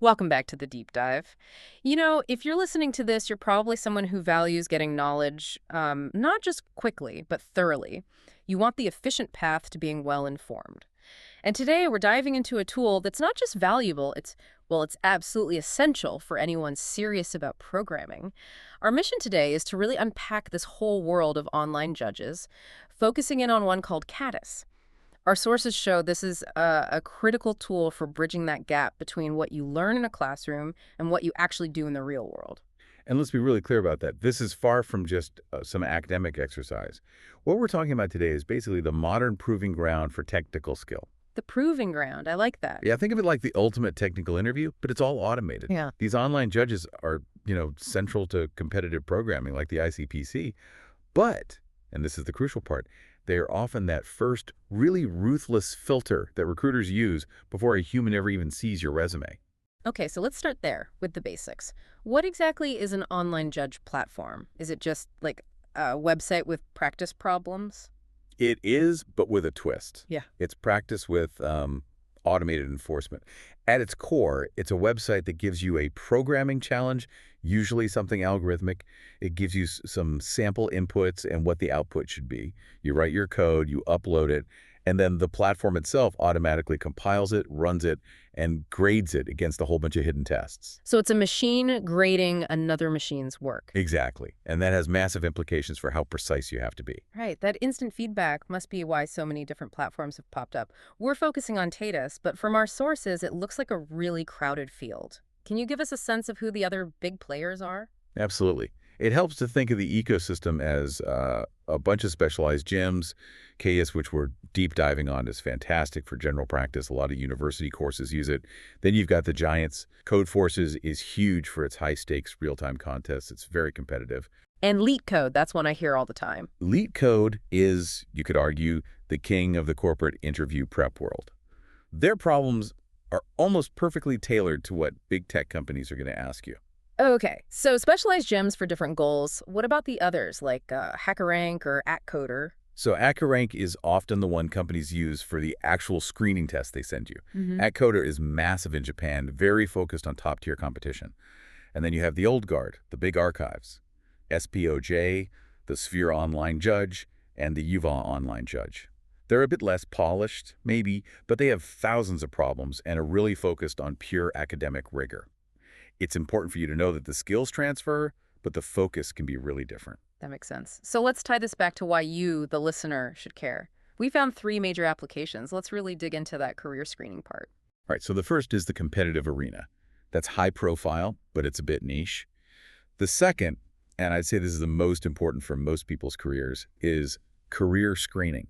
Welcome back to the deep dive. If you're listening to this, you're probably someone who values getting knowledge, not just quickly, but thoroughly. You want the efficient path to being well informed. And today we're diving into a tool that's not just valuable, it's absolutely essential for anyone serious about programming. Our mission today is to really unpack this whole world of online judges, focusing in on one called Kattis. Our sources show this is a critical tool for bridging that gap between what you learn in a classroom and what you actually do in the real world. And let's be really clear about that. This is far from just some academic exercise. What we're talking about today is basically the modern proving ground for technical skill. The proving ground, I like that. Yeah, think of it like the ultimate technical interview, but it's all automated. Yeah. These online judges are, central to competitive programming like the ICPC. But, and this is the crucial part, they are often that first really ruthless filter that recruiters use before a human ever even sees your resume. Okay, so let's start there with the basics. What exactly is an online judge platform? Is it just like a website with practice problems? It is, but with a twist. Yeah. It's practice with automated enforcement. At its core, it's a website that gives you a programming challenge, usually something algorithmic. It gives you some sample inputs and what the output should be. You write your code, you upload it, and then the platform itself automatically compiles it, runs it, and grades it against a whole bunch of hidden tests. So it's a machine grading another machine's work. Exactly. And that has massive implications for how precise you have to be. Right, that instant feedback must be why so many different platforms have popped up. We're focusing on Tatus, but from our sources, it looks like a really crowded field. Can you give us a sense of who the other big players are? Absolutely. It helps to think of the ecosystem as a bunch of specialized gyms. KS, which we're deep diving on, is fantastic for general practice. A lot of university courses use it. Then you've got the giants. Codeforces is huge for its high-stakes real-time contests. It's very competitive. And Leetcode, that's one I hear all the time. Leetcode is, you could argue, the king of the corporate interview prep world. Their problems are almost perfectly tailored to what big tech companies are going to ask you. Okay, so specialized gyms for different goals. What about the others, like HackerRank or AtCoder? So AccuRank is often the one companies use for the actual screening test they send you. Mm-hmm. AtCoder is massive in Japan, very focused on top-tier competition. And then you have the old guard, the big archives, SPOJ, the Sphere Online Judge, and the Yuva Online Judge. They're a bit less polished, maybe, but they have thousands of problems and are really focused on pure academic rigor. It's important for you to know that the skills transfer, but the focus can be really different. That makes sense. So let's tie this back to why you, the listener, should care. We found three major applications. Let's really dig into that career screening part. All right, so the first is the competitive arena. That's high profile, but it's a bit niche. The second, and I'd say this is the most important for most people's careers, is career screening.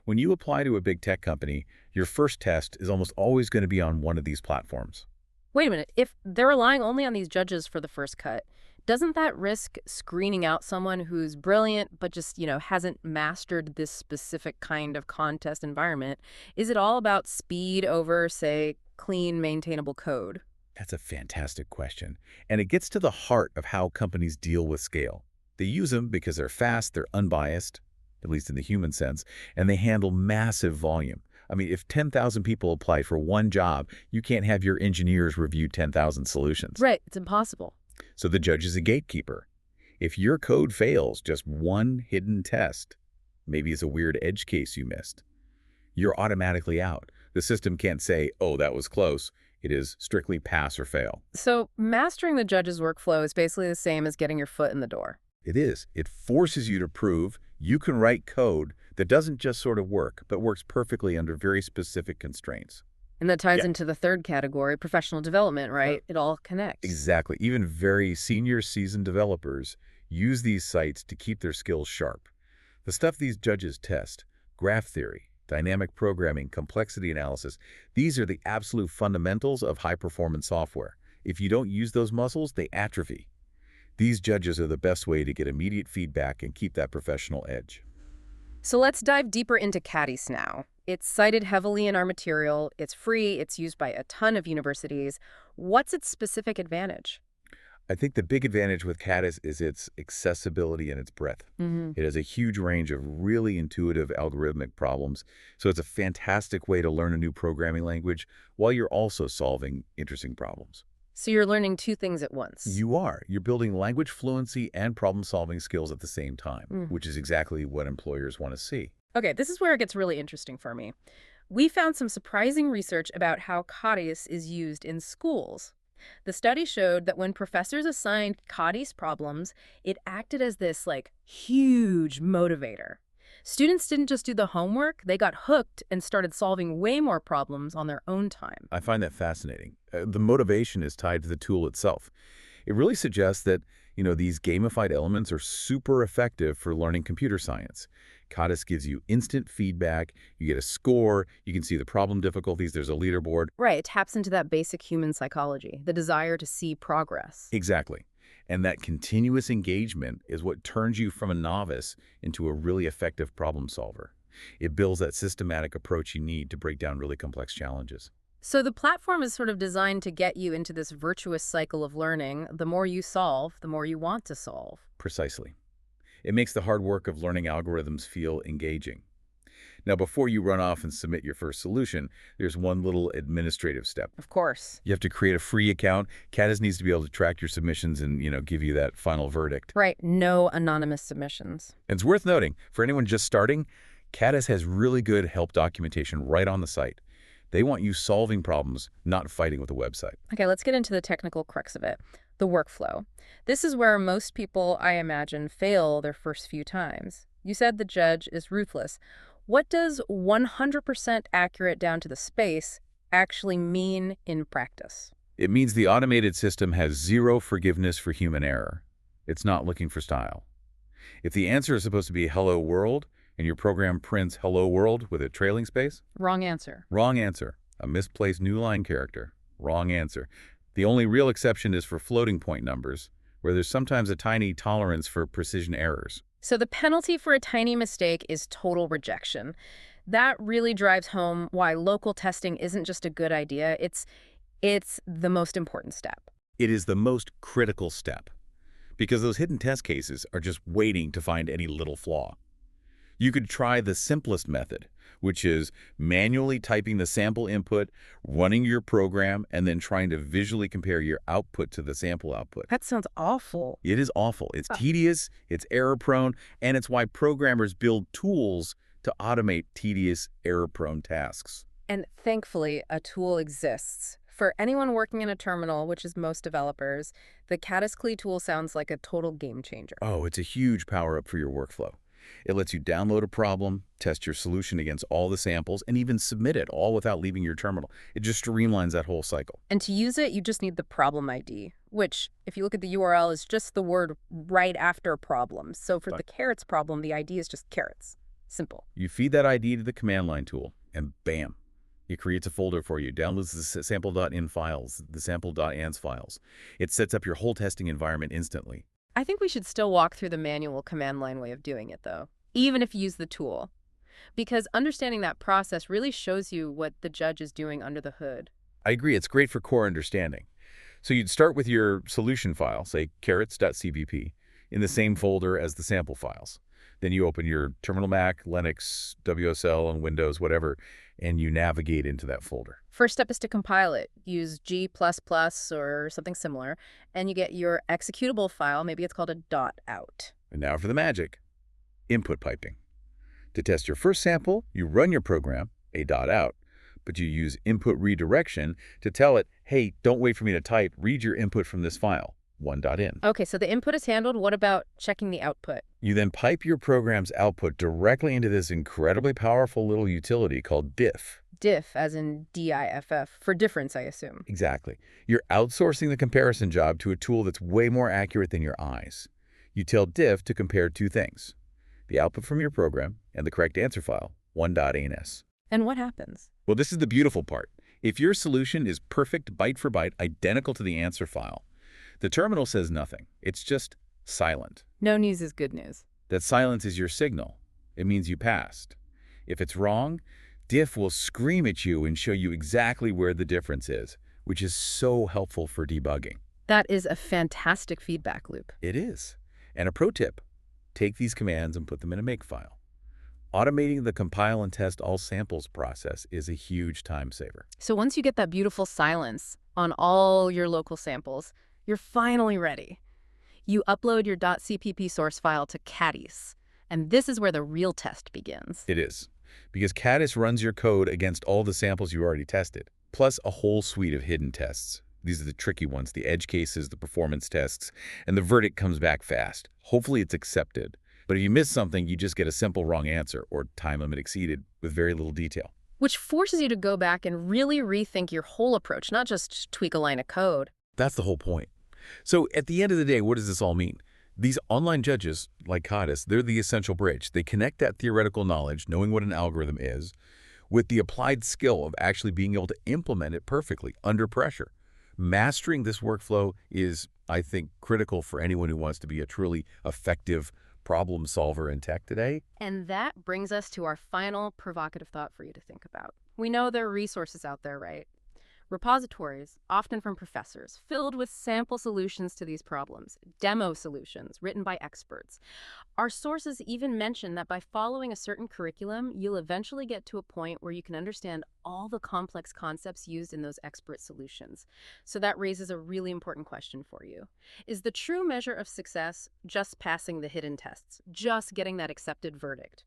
When you apply to a big tech company, your first test is almost always going to be on one of these platforms. Wait a minute. If they're relying only on these judges for the first cut, doesn't that risk screening out someone who's brilliant but just, hasn't mastered this specific kind of contest environment? Is it all about speed over, say, clean, maintainable code? That's a fantastic question. And it gets to the heart of how companies deal with scale. They use them because they're fast, they're unbiased, at least in the human sense, and they handle massive volume. I mean, if 10,000 people apply for one job, you can't have your engineers review 10,000 solutions. Right, it's impossible. So the judge is a gatekeeper. If your code fails just one hidden test, maybe it's a weird edge case you missed, you're automatically out. The system can't say, oh, that was close. It is strictly pass or fail. So mastering the judge's workflow is basically the same as getting your foot in the door. It is. It forces you to prove you can write code that doesn't just sort of work, but works perfectly under very specific constraints. And that ties Yeah. into the third category, professional development, right? It all connects. Exactly. Even very senior seasoned developers use these sites to keep their skills sharp. The stuff these judges test, graph theory, dynamic programming, complexity analysis, these are the absolute fundamentals of high-performance software. If you don't use those muscles, they atrophy. These judges are the best way to get immediate feedback and keep that professional edge. So let's dive deeper into Kattis now. It's cited heavily in our material. It's free. It's used by a ton of universities. What's its specific advantage? I think the big advantage with Kattis is its accessibility and its breadth. Hmm. It has a huge range of really intuitive algorithmic problems, so it's a fantastic way to learn a new programming language while you're also solving interesting problems. So you're learning two things at once. You are. You're building language fluency and problem-solving skills at the same time, Mm. which is exactly what employers want to see. Okay, this is where it gets really interesting for me. We found some surprising research about how Kattis is used in schools. The study showed that when professors assigned Kattis problems, it acted as this, like, huge motivator. Students didn't just do the homework, they got hooked and started solving way more problems on their own time. I find that fascinating. The motivation is tied to the tool itself. It really suggests that, these gamified elements are super effective for learning computer science. Kattis gives you instant feedback, you get a score, you can see the problem difficulties, there's a leaderboard. Right, it taps into that basic human psychology, the desire to see progress. Exactly. And that continuous engagement is what turns you from a novice into a really effective problem solver. It builds that systematic approach you need to break down really complex challenges. So the platform is sort of designed to get you into this virtuous cycle of learning. The more you solve, the more you want to solve. Precisely. It makes the hard work of learning algorithms feel engaging. Now, before you run off and submit your first solution, there's one little administrative step. Of course. You have to create a free account. Kattis needs to be able to track your submissions and, give you that final verdict. Right, no anonymous submissions. And it's worth noting, for anyone just starting, Kattis has really good help documentation right on the site. They want you solving problems, not fighting with the website. Okay, let's get into the technical crux of it, the workflow. This is where most people, I imagine, fail their first few times. You said the judge is ruthless. What does 100% accurate down to the space actually mean in practice? It means the automated system has zero forgiveness for human error. It's not looking for style. If the answer is supposed to be hello world, and your program prints hello world with a trailing space, Wrong answer. wrong answer. A misplaced new line character, wrong answer. The only real exception is for floating point numbers, where there's sometimes a tiny tolerance for precision errors. So the penalty for a tiny mistake is total rejection. That really drives home why local testing isn't just a good idea. It's the most important step. It is the most critical step, because those hidden test cases are just waiting to find any little flaw. You could try the simplest method, which is manually typing the sample input, running your program, and then trying to visually compare your output to the sample output. That sounds awful. It is awful. It's tedious, it's error-prone, and it's why programmers build tools to automate tedious, error-prone tasks. And thankfully, a tool exists. For anyone working in a terminal, which is most developers, the Kattis tool sounds like a total game changer. Oh, it's a huge power-up for your workflow. It lets you download a problem, test your solution against all the samples, and even submit it, all without leaving your terminal. It just streamlines that whole cycle. And to use it, you just need the problem ID, which, if you look at the URL, is just the word right after problem. So for the carrots problem, the ID is just carrots. Simple. You feed that ID to the command line tool, and bam, it creates a folder for you, downloads the sample.in files, the sample.ans files. It sets up your whole testing environment instantly. I think we should still walk through the manual command line way of doing it, though, even if you use the tool. Because understanding that process really shows you what the judge is doing under the hood. I agree. It's great for core understanding. So you'd start with your solution file, say carrots.cbp, in the same folder as the sample files. Then you open your terminal Mac, Linux, WSL, and Windows, whatever, and you navigate into that folder. First step is to compile it. Use G++ or something similar, and you get your executable file. Maybe it's called a .out. And now for the magic, input piping. To test your first sample, you run your program, a .out, but you use input redirection to tell it, hey, don't wait for me to type, read your input from this file, one.in. Okay, so the input is handled. What about checking the output? You then pipe your program's output directly into this incredibly powerful little utility called diff. Diff, as in DIFF, for difference, I assume. Exactly. You're outsourcing the comparison job to a tool that's way more accurate than your eyes. You tell diff to compare two things, the output from your program and the correct answer file, one.ans. And what happens? Well, this is the beautiful part. If your solution is perfect byte for byte, identical to the answer file, the terminal says nothing. It's just silent. No news is good news. That silence is your signal. It means you passed. If it's wrong, diff will scream at you and show you exactly where the difference is, which is so helpful for debugging. That is a fantastic feedback loop. It is. And a pro tip, take these commands and put them in a makefile. Automating the compile and test all samples process is a huge time saver. So once you get that beautiful silence on all your local samples, you're finally ready. You upload your .cpp source file to Kattis, and this is where the real test begins. It is, because Kattis runs your code against all the samples you already tested, plus a whole suite of hidden tests. These are the tricky ones, the edge cases, the performance tests, and the verdict comes back fast. Hopefully it's accepted. But if you miss something, you just get a simple wrong answer or time limit exceeded with very little detail. Which forces you to go back and really rethink your whole approach, not just tweak a line of code. That's the whole point. So at the end of the day, what does this all mean? These online judges, like Kattis, they're the essential bridge. They connect that theoretical knowledge, knowing what an algorithm is, with the applied skill of actually being able to implement it perfectly under pressure. Mastering this workflow is, I think, critical for anyone who wants to be a truly effective problem solver in tech today. And that brings us to our final provocative thought for you to think about. We know there are resources out there, right? Repositories, often from professors, filled with sample solutions to these problems, demo solutions written by experts. Our sources even mention that by following a certain curriculum, you'll eventually get to a point where you can understand all the complex concepts used in those expert solutions. So that raises a really important question for you. Is the true measure of success just passing the hidden tests, just getting that accepted verdict?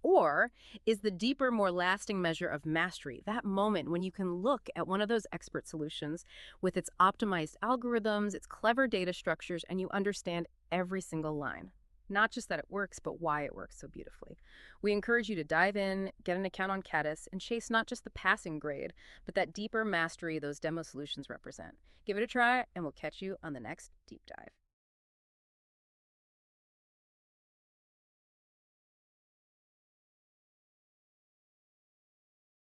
Or is the deeper, more lasting measure of mastery that moment when you can look at one of those expert solutions with its optimized algorithms, its clever data structures, and you understand every single line? Not just that it works, but why it works so beautifully. We encourage you to dive in, get an account on Kattis, and chase not just the passing grade, but that deeper mastery those demo solutions represent. Give it a try, and we'll catch you on the next deep dive.